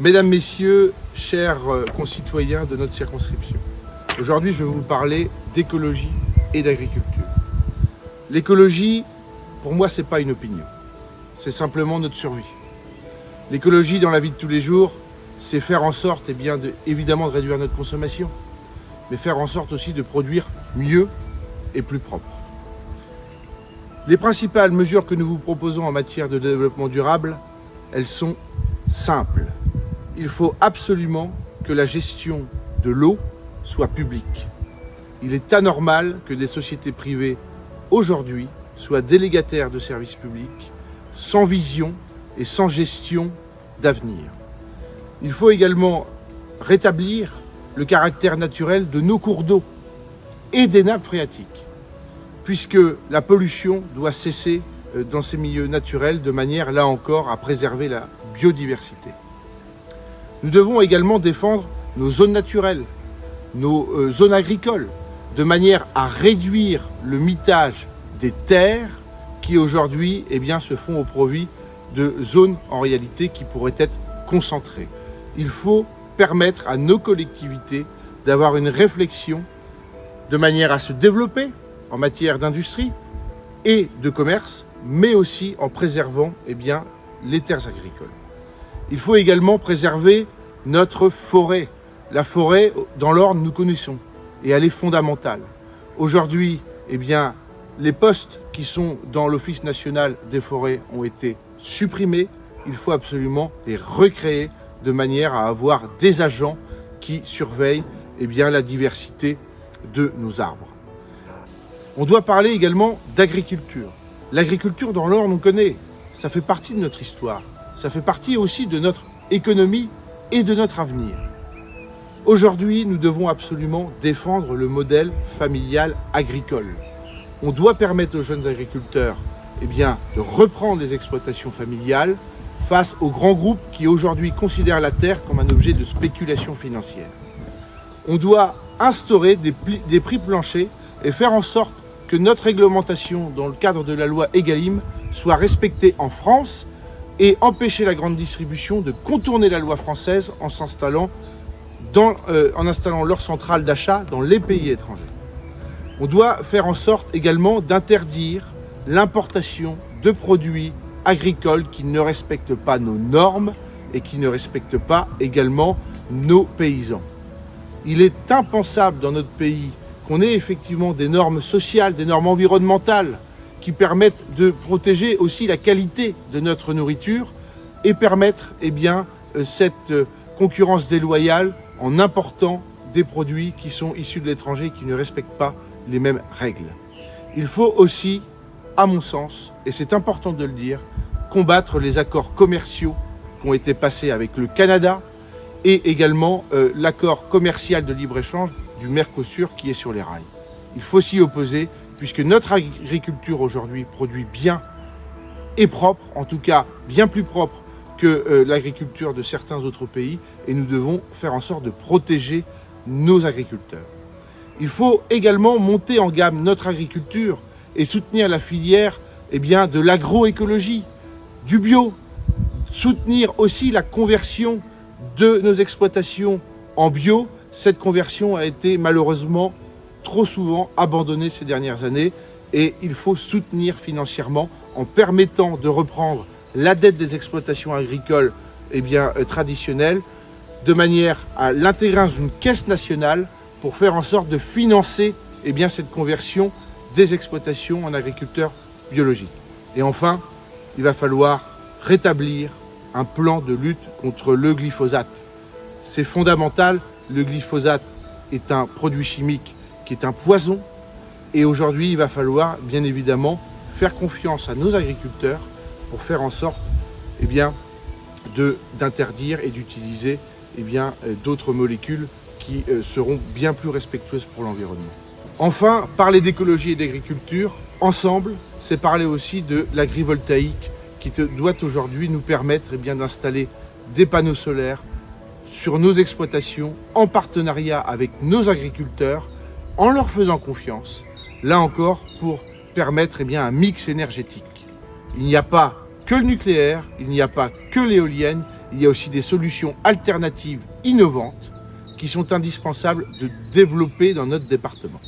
Mesdames, Messieurs, chers concitoyens de notre circonscription, aujourd'hui je vais vous parler d'écologie et d'agriculture. L'écologie, pour moi, ce n'est pas une opinion, c'est simplement notre survie. L'écologie dans la vie de tous les jours, c'est faire en sorte, évidemment, de réduire notre consommation, mais faire en sorte aussi de produire mieux et plus propre. Les principales mesures que nous vous proposons en matière de développement durable, elles sont simples. Il faut absolument que la gestion de l'eau soit publique. Il est anormal que des sociétés privées, aujourd'hui, soient délégataires de services publics, sans vision et sans gestion d'avenir. Il faut également rétablir le caractère naturel de nos cours d'eau et des nappes phréatiques, puisque la pollution doit cesser dans ces milieux naturels de manière, là encore, à préserver la biodiversité. Nous devons également défendre nos zones naturelles, nos zones agricoles, de manière à réduire le mitage des terres qui aujourd'hui se font au profit de zones en réalité qui pourraient être concentrées. Il faut permettre à nos collectivités d'avoir une réflexion de manière à se développer en matière d'industrie et de commerce, mais aussi en préservant les terres agricoles. Il faut également préserver notre forêt. La forêt, dans l'ordre, nous connaissons, et elle est fondamentale. Aujourd'hui, les postes qui sont dans l'Office national des forêts ont été supprimés. Il faut absolument les recréer de manière à avoir des agents qui surveillent la diversité de nos arbres. On doit parler également d'agriculture. L'agriculture, dans l'ordre, on connaît. Ça fait partie de notre histoire. Ça fait partie aussi de notre économie et de notre avenir. Aujourd'hui, nous devons absolument défendre le modèle familial agricole. On doit permettre aux jeunes agriculteurs de reprendre les exploitations familiales face aux grands groupes qui aujourd'hui considèrent la terre comme un objet de spéculation financière. On doit instaurer des prix planchers et faire en sorte que notre réglementation dans le cadre de la loi Egalim soit respectée en France et empêcher la grande distribution de contourner la loi française en installant leurs centrales d'achat dans les pays étrangers. On doit faire en sorte également d'interdire l'importation de produits agricoles qui ne respectent pas nos normes et qui ne respectent pas également nos paysans. Il est impensable dans notre pays qu'on ait effectivement des normes sociales, des normes environnementales qui permettent de protéger aussi la qualité de notre nourriture et permettre cette concurrence déloyale en important des produits qui sont issus de l'étranger et qui ne respectent pas les mêmes règles. Il faut aussi, à mon sens, et c'est important de le dire, combattre les accords commerciaux qui ont été passés avec le Canada et également l'accord commercial de libre-échange du Mercosur qui est sur les rails. Il faut s'y opposer puisque notre agriculture aujourd'hui produit bien et propre, en tout cas bien plus propre que l'agriculture de certains autres pays, et nous devons faire en sorte de protéger nos agriculteurs. Il faut également monter en gamme notre agriculture et soutenir la filière de l'agroécologie, du bio, soutenir aussi la conversion de nos exploitations en bio. Cette conversion a été malheureusement trop souvent abandonnée ces dernières années et il faut soutenir financièrement en permettant de reprendre la dette des exploitations agricoles traditionnelles de manière à l'intégrer dans une caisse nationale pour faire en sorte de financer cette conversion des exploitations en agriculteurs biologiques. Et enfin, il va falloir rétablir un plan de lutte contre le glyphosate. C'est fondamental, le glyphosate est un produit chimique qui est un poison et aujourd'hui il va falloir bien évidemment faire confiance à nos agriculteurs pour faire en sorte d'interdire et d'utiliser d'autres molécules qui seront bien plus respectueuses pour l'environnement. Enfin, parler d'écologie et d'agriculture, ensemble, c'est parler aussi de l'agrivoltaïque qui doit aujourd'hui nous permettre d'installer des panneaux solaires sur nos exploitations en partenariat avec nos agriculteurs, en leur faisant confiance, là encore pour permettre un mix énergétique. Il n'y a pas que le nucléaire, il n'y a pas que l'éolienne, il y a aussi des solutions alternatives innovantes qui sont indispensables de développer dans notre département.